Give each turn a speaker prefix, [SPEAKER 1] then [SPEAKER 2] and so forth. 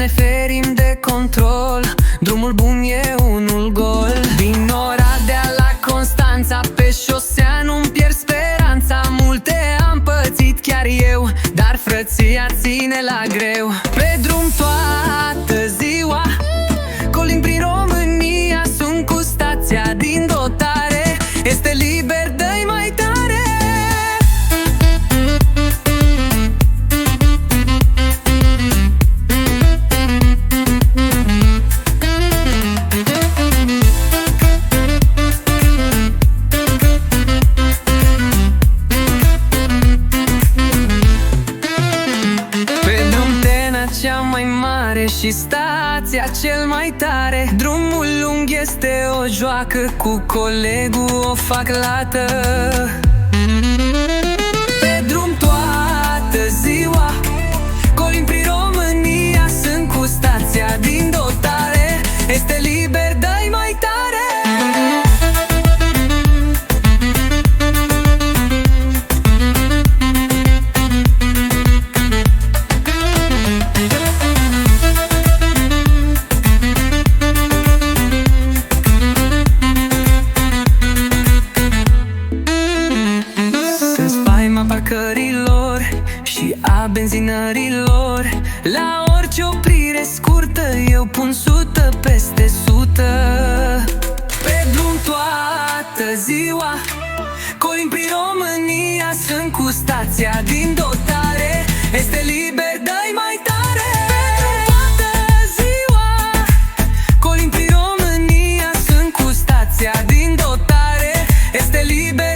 [SPEAKER 1] ne ferim de control. Drumul bun e unul gol. Din Oradea la Constanța, pe șosea nu-mi pierd speranța. Multe am pățit chiar eu, dar frăția ține la greu. Pe drum toată ziua, colind prin România, sunt cu stația din dotare. Este liber, dă-i mai tare. Cea mai mare și stația cel mai tare. Drumul lung este o joacă, cu colegul o fac lată. Pe drum toată ziua, colind prin România, sunt cu stația din dotare. Este liber, dă-i mai tare. Parcărilor și a benzinărilor, la orice oprire scurtă eu pun 100 peste 100. Pe drum toată ziua, colind prin România, sunt cu stația din dotare. Este liber, dă-i mai tare. Pe drum toată ziua, colind prin România, sunt cu stația din dotare. Este liber.